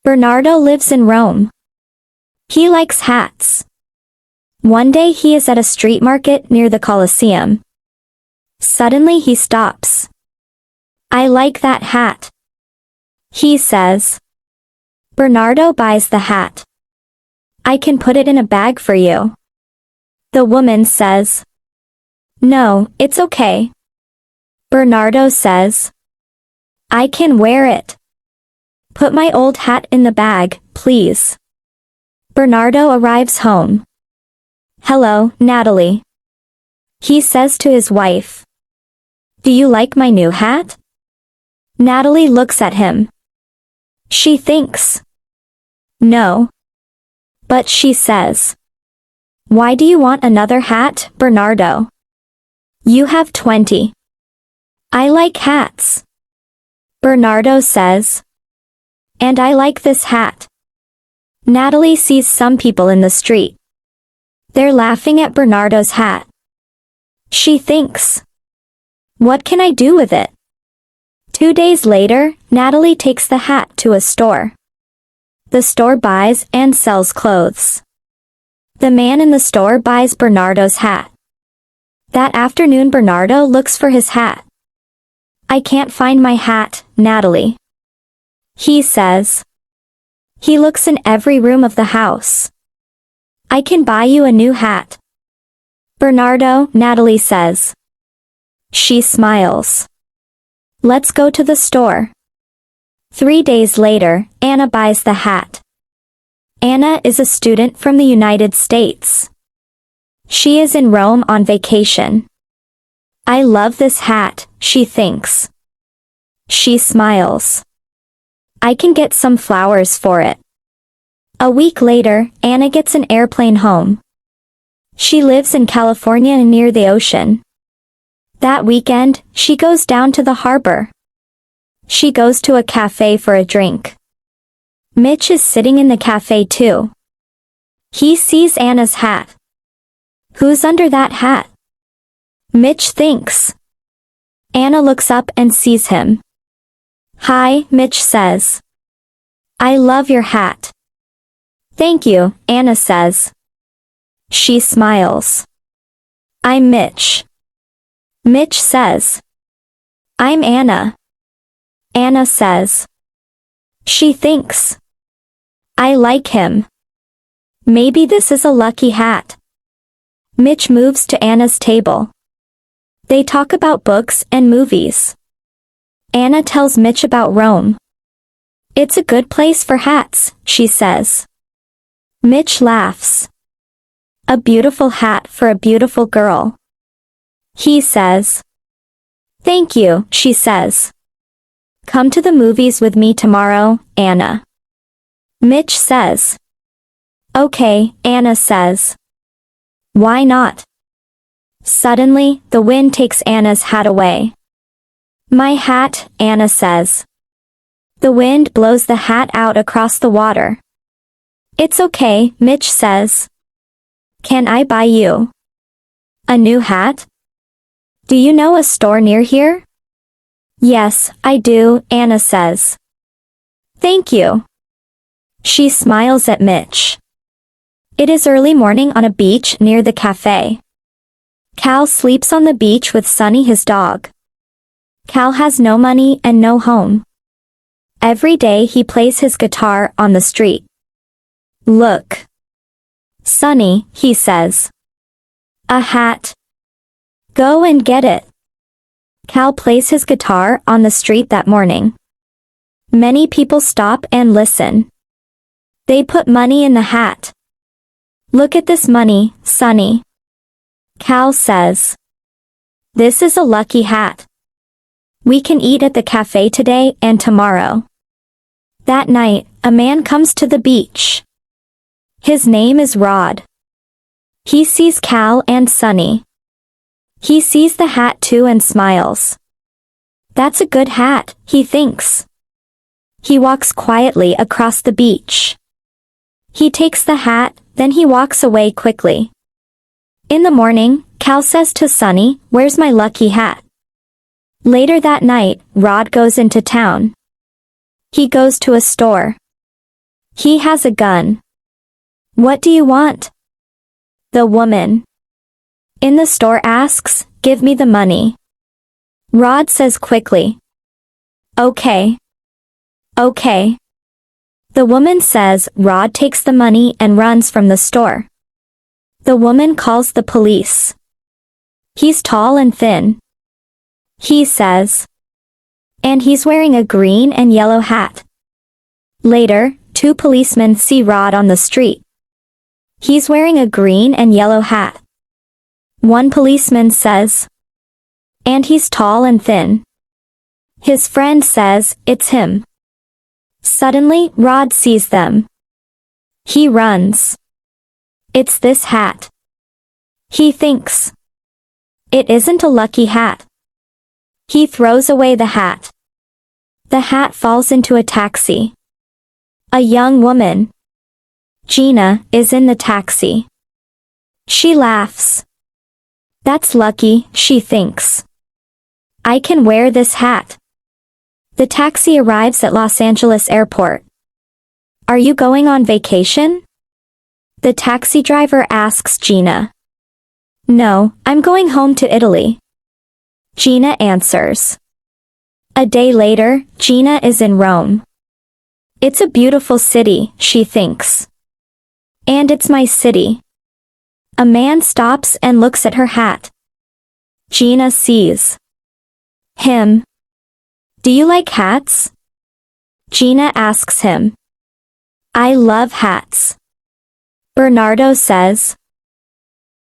Bernardo lives in Rome. He likes hats. One day he is at a street market near the Colosseum. Suddenly he stops. I like that hat, he says. Bernardo buys the hat. I can put it in a bag for you. The woman says. No, it's okay. Bernardo says. I can wear it. Put my old hat in the bag, please. Bernardo arrives home. Hello, Natalie. He says to his wife. Do you like my new hat? Natalie looks at him. She thinks. No. But she says. Why do you want another hat, Bernardo? You have 20. I like hats. Bernardo says. And I like this hat. Natalie sees some people in the street. They're laughing at Bernardo's hat. She thinks. What can I do with it? 2 days later, Natalie takes the hat to a store. The store buys and sells clothes. The man in the store buys Bernardo's hat. That afternoon Bernardo looks for his hat. I can't find my hat, Natalie. He says. He looks in every room of the house. I can buy you a new hat. Bernardo, Natalie says. She smiles. Let's go to the store. 3 days later, Anna buys the hat. Anna is a student from the United States. She is in Rome on vacation. I love this hat, she thinks. She smiles. I can get some flowers for it. A week later, Anna gets an airplane home. She lives in California near the ocean. That weekend, she goes down to the harbor. She goes to a cafe for a drink. Mitch is sitting in the cafe too. He sees Anna's hat. Who's under that hat? Mitch thinks. Anna looks up and sees him. Hi, Mitch says. I love your hat. Thank you, Anna says. She smiles. I'm Mitch. Mitch says. I'm Anna. Anna says. She thinks. I like him. Maybe this is a lucky hat. Mitch moves to Anna's table. They talk about books and movies. Anna tells Mitch about Rome. It's a good place for hats, she says. Mitch laughs. A beautiful hat for a beautiful girl. He says. Thank you, she says. Come to the movies with me tomorrow, Anna. Mitch says. Okay, Anna says. Why not? Suddenly, the wind takes Anna's hat away. My hat, Anna says. The wind blows the hat out across the water. It's okay, Mitch says. Can I buy you a new hat? Do you know a store near here? Yes, I do, Anna says. Thank you. She smiles at Mitch. It is early morning on a beach near the cafe. Cal sleeps on the beach with Sunny, his dog. Cal has no money and no home. Every day he plays his guitar on the street. Look. Sunny, he says. A hat. Go and get it. Cal plays his guitar on the street that morning. Many people stop and listen. They put money in the hat. Look at this money, Sunny. Cal says. This is a lucky hat. We can eat at the cafe today and tomorrow. That night, a man comes to the beach. His name is Rod. He sees Cal and Sunny. He sees the hat too and smiles. That's a good hat, he thinks. He walks quietly across the beach. He takes the hat, then he walks away quickly. In the morning, Cal says to Sunny, "Where's my lucky hat?" Later that night, Rod goes into town. He goes to a store. He has a gun. What do you want? The woman in the store asks, give me the money. Rod says quickly, okay. Okay. The woman says Rod takes the money and runs from the store. The woman calls the police. He's tall and thin. He says. And he's wearing a green and yellow hat. Later, 2 policemen see Rod on the street. He's wearing a green and yellow hat. One policeman says. And he's tall and thin. His friend says, it's him. Suddenly, Rod sees them. He runs. It's this hat. He thinks. It isn't a lucky hat. He throws away the hat. The hat falls into a taxi. A young woman, Gina, is in the taxi. She laughs. That's lucky, she thinks. I can wear this hat. The taxi arrives at Los Angeles Airport. Are you going on vacation? The taxi driver asks Gina. No, I'm going home to Italy. Gina answers. A day later, Gina is in Rome. It's a beautiful city, she thinks. And it's my city. A man stops and looks at her hat. Gina sees him. Do you like hats? Gina asks him. I love hats. Bernardo says.